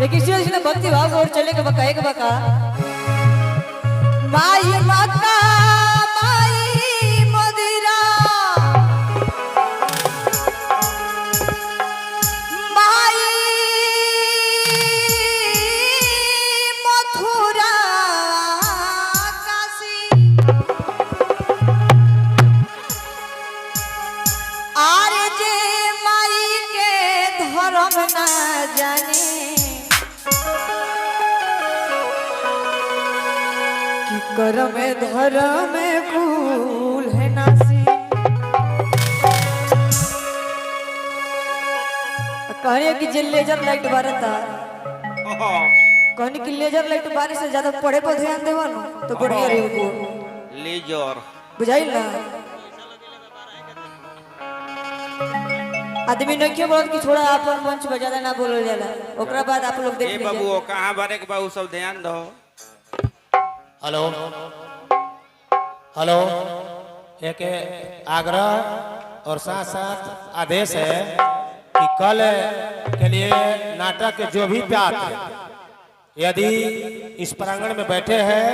लेकिन इसी भक्ति भाव और चले के बका एक बका माई माता माई मदिरा माई मथुरा काशी आर जे माई के धर्म ना जाने कर में धर्म में भूल है नासी कहने की जे लेजर लाइट बारता कहने की लेजर लाइट बारिश से ज्यादा पढ़े पर ध्यान देवा ना तो बढ़िया रही लेजर बुझाई ना आदमी ने क्यों बोलत कि थोड़ा अपन मंच पर ज्यादा ना बोलल जाला ओकरा बाद आप लोग देख लीजिए बाबू कहां बारे के बाबू सब ध्यान दो। हेलो हेलो एक आग्रह और साथ साथ आदेश है कि कल के लिए नाटक के जो भी पात्र यदि इस प्रांगण में बैठे हैं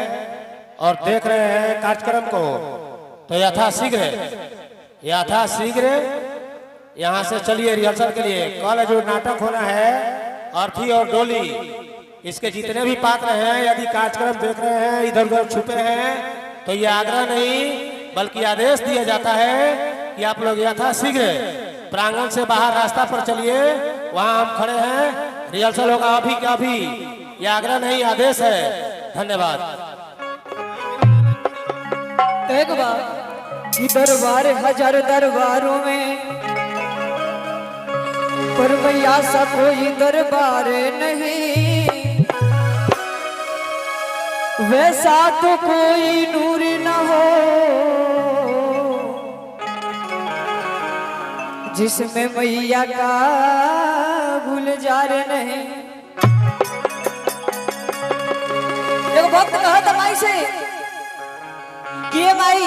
और देख रहे हैं कार्यक्रम को तो यथाशीघ्र यहाँ से चलिए रिहर्सल के लिए। कल जो नाटक होना है अर्थी और डोली इसके जितने भी पात्र हैं यदि कार्यक्रम देख रहे हैं इधर उधर छुपे हैं तो ये आग्रह नहीं बल्कि आदेश दिया जाता है कि आप लोग यथाशीघ्र प्रांगण से बाहर रास्ता पर चलिए। वहां हम खड़े हैं रिहर्सल होगा अभी का अभी। ये आग्रह नहीं आदेश है। धन्यवाद। एक बार दरबार हजार दरबारों में पर मैया सा कोई दरबार नहीं वैसा तो कोई नूर न हो जिसमें मैया का गुलजार नहीं। देखो भक्त कहा था माई से कि ये माई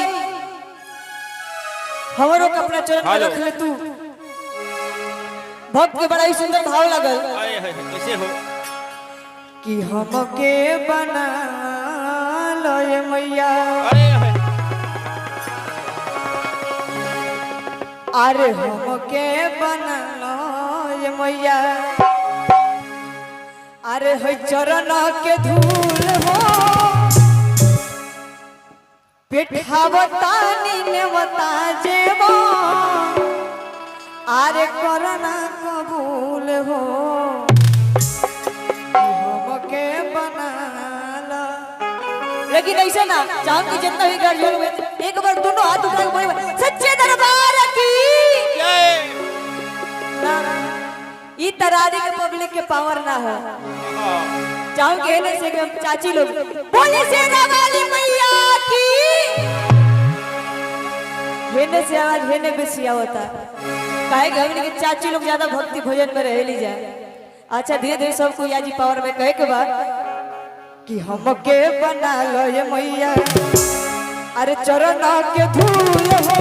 हमारो कपड़ा चरण में रख ले तू। भक्त के बड़ा ही सुंदर भाव लगल कैसे हो कि हमके बना लो ये मैया अरे हमके बना लो ये मैया अरे है चरण के धूल हो पिठावता नीनवता जेबो अरे करना कबूल हो हमके बना ला। लेकिन ऐसे ना चाहूं कि जितना भी गर्जन हुए एक बार दोनों हाथ उठा के बोले सच्चे दरबार की ना ई तरारी के पब्लिक के पावर ना है। चाहूं कि हेने से चाची लोग बोले सेना वाली मैया की हेने से आवाज हेने बेसी आवता काहे हमने के चाची लोग ज्यादा भक्ति भजन में रह ली जाए। अच्छा धीरे धीरे सब कोई आज पावर में कहे के बाद कि हमके बना लो ये मैया अरे चरण के धूल हो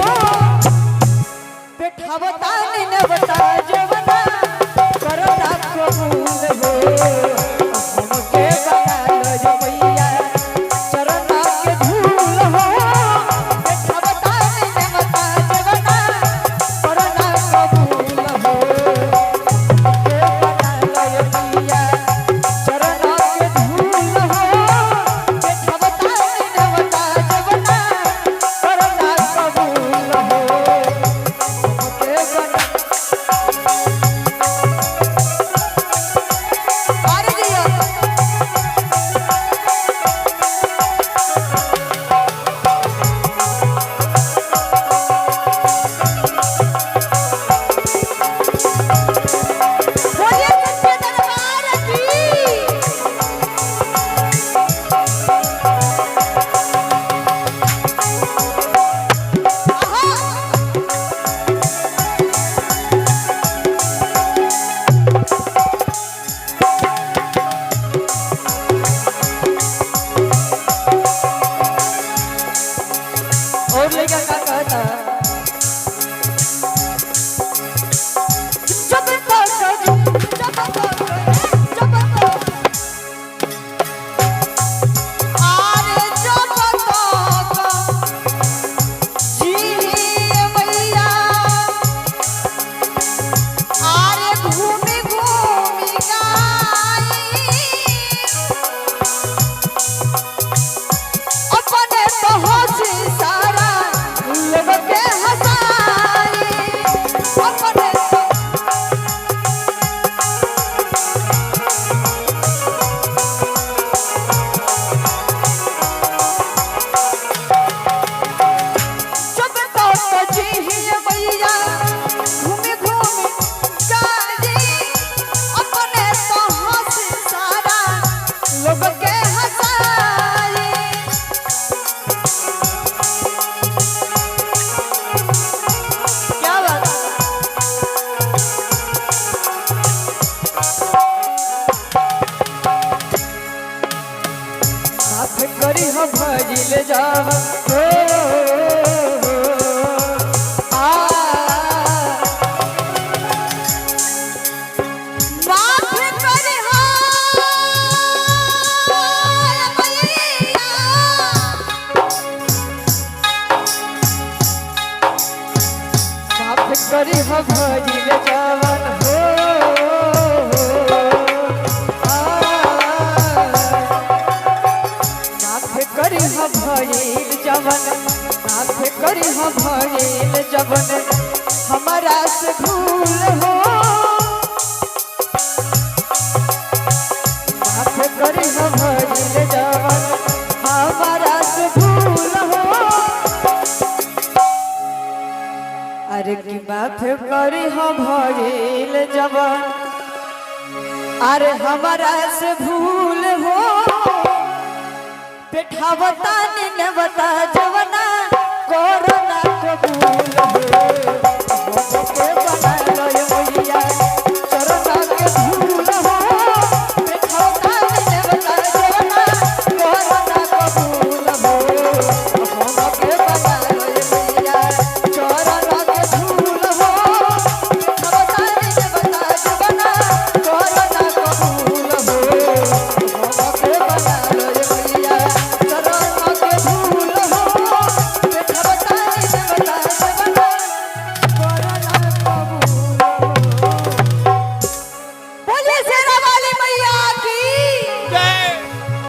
बैठावता नहीं न बता जवना करना कबूल हो हमके बना लो ये मैया चरण के धूल हो बैठावता नहीं न बता जवना करना कबूल हो हमके बना लो ये मैया चरण के धूल हो बैठावता नहीं न बता जवना करना कबूल हो हमके बना अरे जिया करी हो भजिल जवन हो आ माफ करी हो भैया माफ करी हो भजिल जवन हो माफ करी हो भजिल जवन माफ करी हो भजिल जवन हमारा से भूल हो माफ करी हो भजिल जवन हमारा से भूल हो अरे की माफ करी हो भजिल जवन अरे हमारा से भूल हो पेठावता निनवता जवना कोरोना कबूल हो